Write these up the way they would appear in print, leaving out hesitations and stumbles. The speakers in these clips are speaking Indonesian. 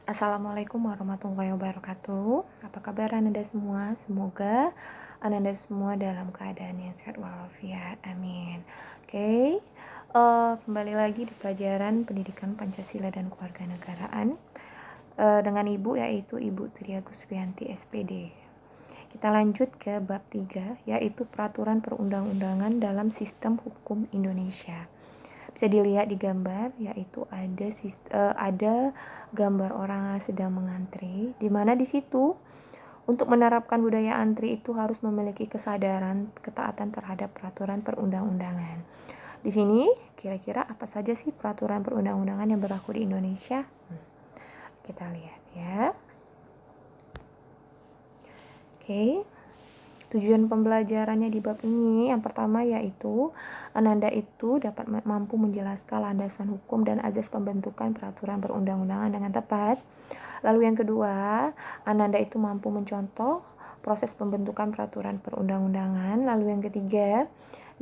Assalamualaikum warahmatullahi wabarakatuh. Apa kabar Anda semua? Semoga Anda semua dalam keadaan yang sehat walafiat. Amin. Oke, kembali lagi di pelajaran Pendidikan Pancasila dan Kewarganegaraan dengan Ibu, yaitu Ibu Tria Gusvianti SPD. Kita lanjut ke bab 3, yaitu Peraturan Perundang-undangan dalam Sistem Hukum Indonesia. Bisa dilihat di gambar, yaitu ada gambar orang sedang mengantri, di mana di situ untuk menerapkan budaya antri itu harus memiliki kesadaran ketaatan terhadap peraturan perundang-undangan. Di sini kira-kira apa saja sih peraturan perundang-undangan yang berlaku di Indonesia? Kita lihat ya. Oke. Tujuan pembelajarannya di bab ini yang pertama yaitu Ananda itu dapat mampu menjelaskan landasan hukum dan azas pembentukan peraturan perundang-undangan dengan tepat. Lalu yang kedua, Ananda itu mampu mencontoh proses pembentukan peraturan perundang-undangan. Lalu yang ketiga,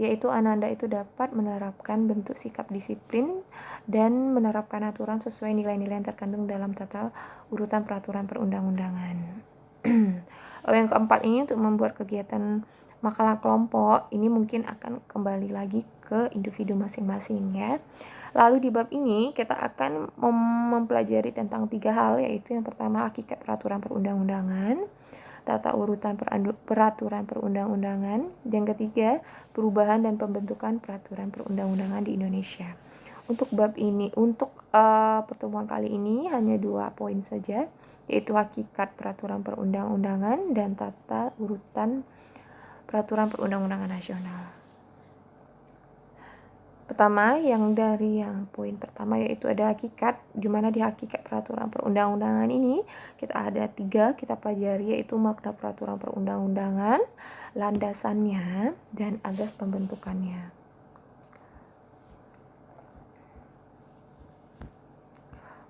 yaitu Ananda itu dapat menerapkan bentuk sikap disiplin dan menerapkan aturan sesuai nilai-nilai yang terkandung dalam tata urutan peraturan perundang-undangan. Lalu yang keempat ini untuk membuat kegiatan makalah kelompok ini mungkin akan kembali lagi ke individu masing-masing ya. Lalu di bab ini kita akan mempelajari tentang 3 hal, yaitu yang pertama hakikat peraturan perundang-undangan, tata urutan peraturan perundang-undangan, yang ketiga perubahan dan pembentukan peraturan perundang-undangan di Indonesia. Untuk bab ini, untuk pertemuan kali ini hanya 2 poin saja, yaitu hakikat peraturan perundang-undangan dan tata urutan peraturan perundang-undangan nasional. Pertama, yang poin pertama yaitu ada hakikat, di mana di hakikat peraturan perundang-undangan ini kita ada 3 kita pelajari, yaitu makna peraturan perundang-undangan, landasannya, dan azas pembentukannya.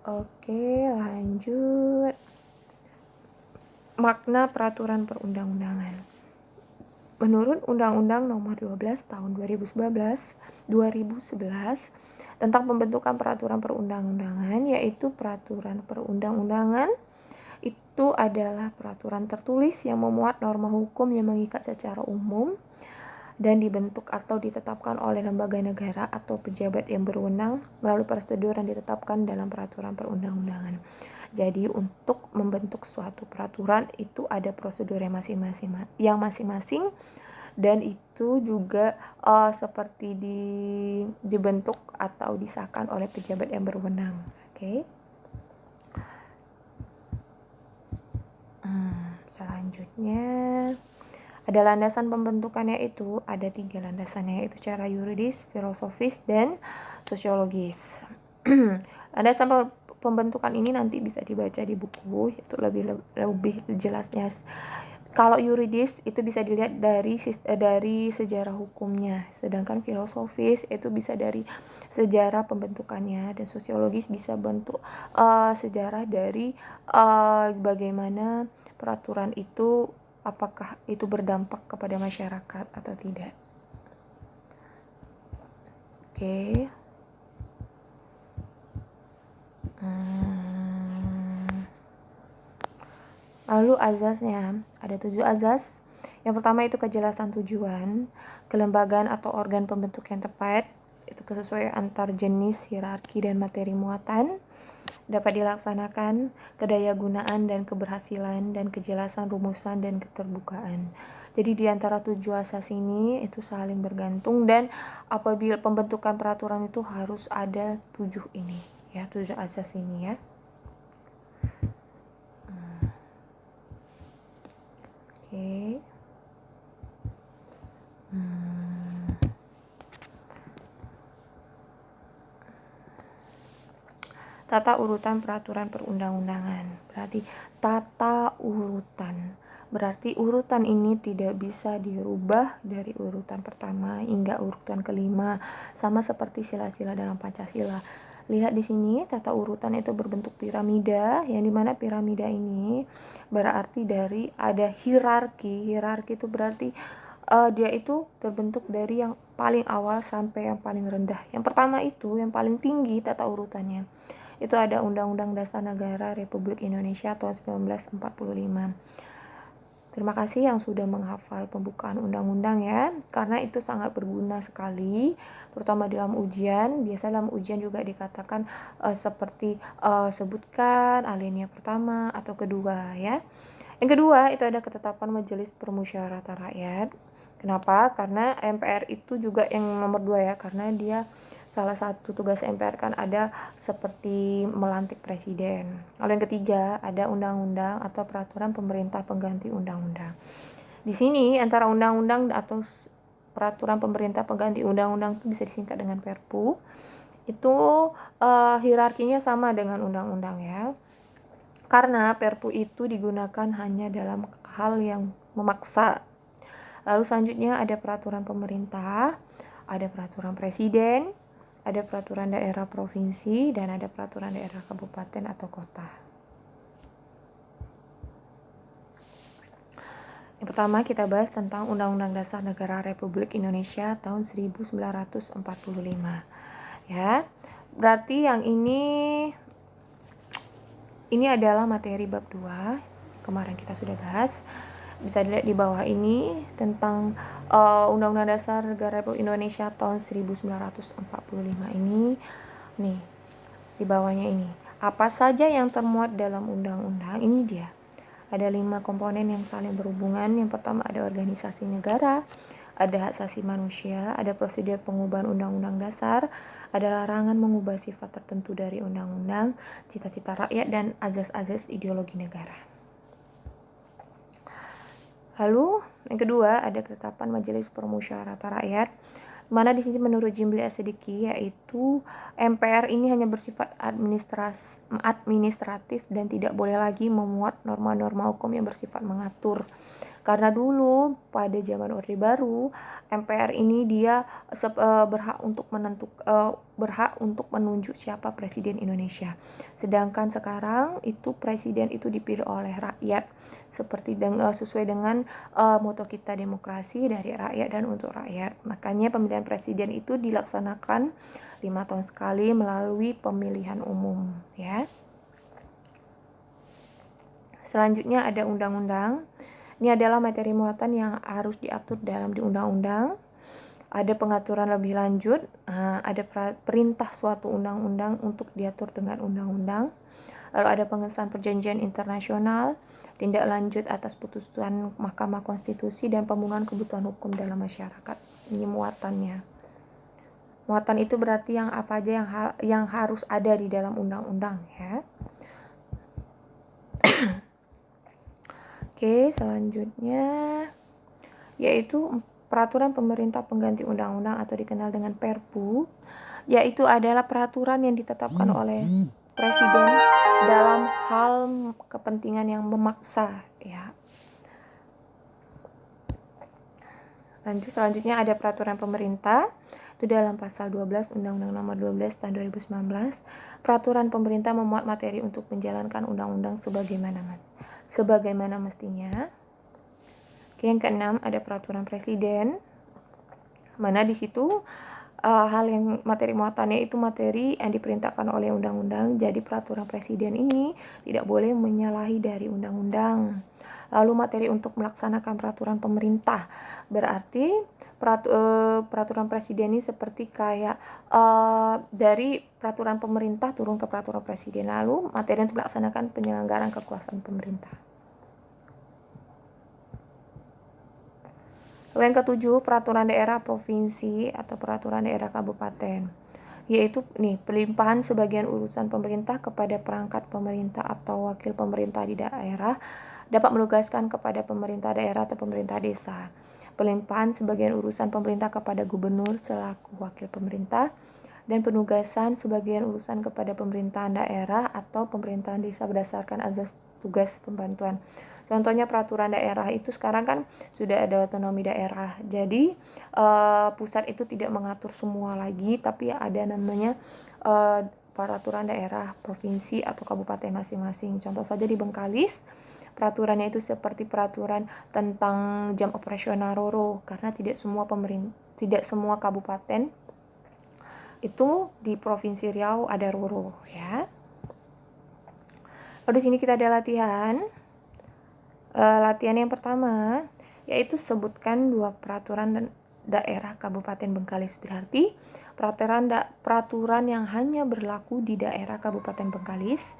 Oke, lanjut. Makna peraturan perundang-undangan. Menurut Undang-Undang Nomor 12 Tahun 2011 tentang pembentukan peraturan perundang-undangan, yaitu peraturan perundang-undangan itu adalah peraturan tertulis yang memuat norma hukum yang mengikat secara umum dan dibentuk atau ditetapkan oleh lembaga negara atau pejabat yang berwenang melalui prosedur yang ditetapkan dalam peraturan perundang-undangan. Jadi untuk membentuk suatu peraturan itu ada prosedur yang masing-masing dan itu juga seperti dibentuk atau disahkan oleh pejabat yang berwenang. Oke. Selanjutnya ada landasan pembentukannya, itu ada 3 landasannya, yaitu cara yuridis, filosofis, dan sosiologis. Landasan pembentukan ini nanti bisa dibaca di buku, itu lebih jelasnya. Kalau yuridis itu bisa dilihat dari sejarah hukumnya, sedangkan filosofis itu bisa dari sejarah pembentukannya, dan sosiologis bisa bentuk sejarah dari bagaimana peraturan itu, apakah itu berdampak kepada masyarakat atau tidak. Oke. Lalu azasnya, ada 7 azas. Yang pertama itu kejelasan tujuan, kelembagaan atau organ pembentuk yang tepat, itu kesesuaian antar jenis, hierarki, dan materi muatan, dapat dilaksanakan, kedayagunaan dan keberhasilan, dan kejelasan rumusan dan keterbukaan. Jadi di antara 7 asas ini itu saling bergantung, dan apabila pembentukan peraturan itu harus ada 7 ini ya, 7 asas ini ya. Oke. Tata urutan peraturan perundang-undangan. Berarti tata urutan. Berarti urutan ini tidak bisa dirubah dari urutan pertama hingga urutan kelima, sama seperti sila-sila dalam Pancasila. Lihat di sini, tata urutan itu berbentuk piramida, yang dimana piramida ini berarti dari ada hierarki. Hierarki itu berarti dia itu terbentuk dari yang paling awal sampai yang paling rendah. Yang pertama itu yang paling tinggi tata urutannya. itu ada Undang-Undang Dasar Negara Republik Indonesia tahun 1945. Terima kasih yang sudah menghafal pembukaan undang-undang ya, karena itu sangat berguna sekali, terutama dalam ujian. Biasa dalam ujian juga dikatakan seperti sebutkan alinea pertama atau kedua ya. Yang kedua itu ada ketetapan Majelis Permusyawaratan Rakyat. Kenapa? Karena MPR itu juga yang nomor 2 ya, karena dia salah satu tugas MPR kan ada seperti melantik presiden. Lalu yang ketiga ada undang-undang atau peraturan pemerintah pengganti undang-undang. Di sini antara undang-undang atau peraturan pemerintah pengganti undang-undang itu bisa disingkat dengan Perpu. Itu hierarkinya sama dengan undang-undang ya. Karena Perpu itu digunakan hanya dalam hal yang memaksa. Lalu selanjutnya ada peraturan pemerintah, ada peraturan presiden, ada peraturan daerah provinsi, dan ada peraturan daerah kabupaten atau kota. Yang pertama kita bahas tentang Undang-Undang Dasar Negara Republik Indonesia tahun 1945. Ya. Berarti yang ini adalah materi bab 2. Kemarin kita sudah bahas. Bisa dilihat di bawah ini tentang Undang-Undang Dasar Negara Republik Indonesia tahun 1945 ini. Nih, di bawahnya ini. Apa saja yang termuat dalam undang-undang? Ini dia. Ada 5 komponen yang saling berhubungan. Yang pertama ada organisasi negara, ada hak asasi manusia, ada prosedur pengubahan undang-undang dasar, ada larangan mengubah sifat tertentu dari undang-undang, cita-cita rakyat, dan azas-azas ideologi negara. Lalu yang kedua ada ketetapan Majelis Permusyawaratan Rakyat, mana di sini menurut Jimli As-Siddiqi yaitu MPR ini hanya bersifat administratif dan tidak boleh lagi memuat norma-norma hukum yang bersifat mengatur. Karena dulu pada zaman Orde Baru MPR ini dia berhak untuk menunjuk siapa presiden Indonesia. Sedangkan sekarang itu presiden itu dipilih oleh rakyat seperti sesuai dengan moto kita demokrasi dari rakyat dan untuk rakyat. Makanya pemilihan presiden itu dilaksanakan 5 tahun sekali melalui pemilihan umum ya. Selanjutnya ada undang-undang. Ini adalah materi muatan yang harus diatur dalam di undang-undang. Ada pengaturan lebih lanjut, ada perintah suatu undang-undang untuk diatur dengan undang-undang. Lalu ada pengesahan perjanjian internasional, tindak lanjut atas putusan Mahkamah Konstitusi, dan pemenuhan kebutuhan hukum dalam masyarakat. Ini muatannya. Muatan itu berarti yang apa aja yang harus ada di dalam undang-undang ya. Oke, selanjutnya yaitu peraturan pemerintah pengganti undang-undang atau dikenal dengan Perpu, yaitu adalah peraturan yang ditetapkan oleh presiden dalam hal kepentingan yang memaksa ya. Lanjut selanjutnya ada peraturan pemerintah. Itu dalam pasal 12 Undang-Undang Nomor 12 Tahun 2019, peraturan pemerintah memuat materi untuk menjalankan undang-undang sebagaimana mestinya. Oke, yang keenam ada peraturan presiden, mana di situ hal yang materi muatannya itu materi yang diperintahkan oleh undang-undang. Jadi peraturan presiden ini tidak boleh menyalahi dari undang-undang. Lalu materi untuk melaksanakan peraturan pemerintah, berarti peraturan presiden ini seperti kayak dari peraturan pemerintah turun ke peraturan presiden. Lalu materi untuk melaksanakan penyelenggaraan kekuasaan pemerintah. Lalu yang ketujuh, peraturan daerah provinsi atau peraturan daerah kabupaten, yaitu pelimpahan sebagian urusan pemerintah kepada perangkat pemerintah atau wakil pemerintah di daerah dapat menugaskan kepada pemerintah daerah atau pemerintah desa. Pelimpahan sebagian urusan pemerintah kepada gubernur selaku wakil pemerintah, dan penugasan sebagian urusan kepada pemerintahan daerah atau pemerintahan desa berdasarkan azas tugas pembantuan. Contohnya peraturan daerah itu sekarang kan sudah ada otonomi daerah. Jadi pusat itu tidak mengatur semua lagi, tapi ada namanya peraturan daerah provinsi atau kabupaten masing-masing. Contoh saja di Bengkalis, peraturannya itu seperti peraturan tentang jam operasional RoRo, karena tidak semua kabupaten itu di Provinsi Riau ada RoRo ya. Lalu di sini kita ada latihan. Latihan yang pertama yaitu sebutkan 2 peraturan daerah Kabupaten Bengkalis. Berarti peraturan yang hanya berlaku di daerah Kabupaten Bengkalis.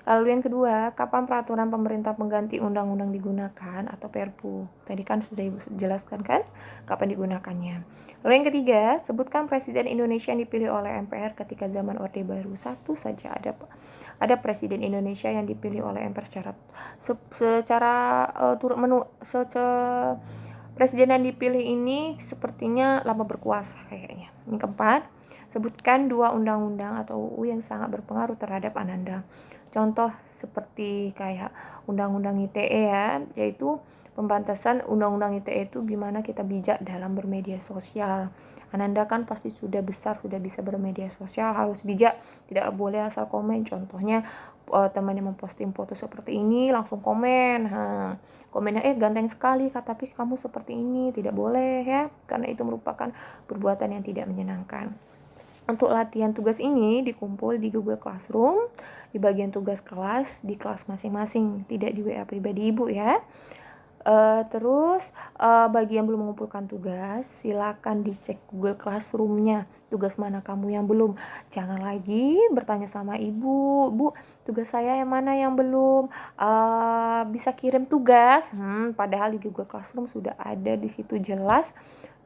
Lalu yang kedua, kapan peraturan pemerintah pengganti undang-undang digunakan atau Perpu. Tadi kan sudah Ibu jelaskan kan kapan digunakannya. Lalu yang ketiga, sebutkan Presiden Indonesia yang dipilih oleh MPR ketika zaman Orde Baru. Satu saja ada Presiden Indonesia yang dipilih oleh MPR Presiden yang dipilih ini sepertinya lama berkuasa kayaknya. Yang keempat, sebutkan 2 undang-undang atau UU yang sangat berpengaruh terhadap Ananda. Contoh seperti kayak Undang-Undang ITE ya, yaitu pembantasan Undang-Undang ITE itu gimana kita bijak dalam bermedia sosial. Ananda kan pasti sudah besar, sudah bisa bermedia sosial, harus bijak, tidak boleh asal komen. Contohnya temannya memposting foto seperti ini, langsung komen. Komennya ganteng sekali Kak, tapi kamu seperti ini, tidak boleh ya, karena itu merupakan perbuatan yang tidak menyenangkan. Untuk latihan tugas ini dikumpul di Google Classroom, di bagian tugas kelas, di kelas masing-masing, tidak di WA pribadi Ibu ya. Terus bagi yang belum mengumpulkan tugas, silakan dicek Google Classroom-nya. Tugas mana kamu yang belum? Jangan lagi bertanya sama ibu, Bu, tugas saya yang mana yang belum? Bisa kirim tugas. Padahal di Google Classroom sudah ada di situ jelas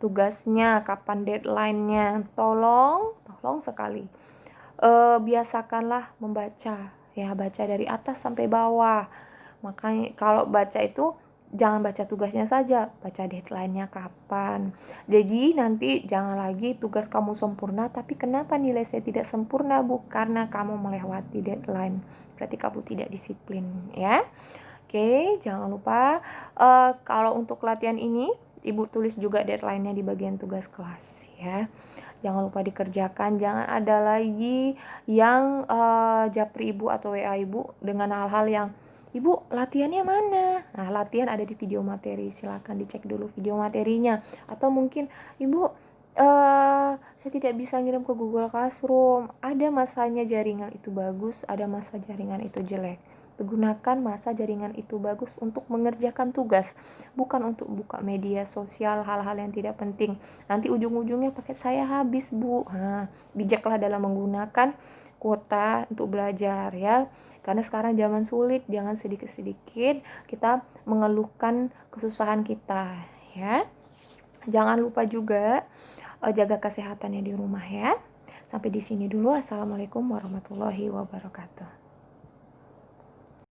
tugasnya, kapan deadline-nya. Tolong sekali. Biasakanlah membaca, ya baca dari atas sampai bawah. Makanya kalau baca itu jangan baca tugasnya saja, baca deadline-nya kapan. Jadi nanti jangan lagi tugas kamu sempurna, tapi kenapa nilai saya tidak sempurna Bu? Karena kamu melewati deadline. Berarti kamu tidak disiplin ya. Oke, jangan lupa kalau untuk latihan ini Ibu tulis juga deadline-nya di bagian tugas kelas ya. Jangan lupa dikerjakan, jangan ada lagi yang japri Ibu atau WA Ibu dengan hal-hal yang Ibu latihannya mana? Nah, latihan ada di video materi, silakan dicek dulu video materinya. Atau mungkin Ibu saya tidak bisa ngirim ke Google Classroom. Ada masanya jaringan itu bagus, ada masa jaringan itu jelek. Gunakan masa jaringan itu bagus untuk mengerjakan tugas, bukan untuk buka media sosial hal-hal yang tidak penting. Nanti ujung-ujungnya paket saya habis Bu. Bijaklah dalam menggunakan kuota untuk belajar ya, karena sekarang zaman sulit, jangan sedikit-sedikit kita mengeluhkan kesusahan kita ya. Jangan lupa juga jaga kesehatannya di rumah ya. Sampai di sini dulu. Assalamualaikum warahmatullahi wabarakatuh.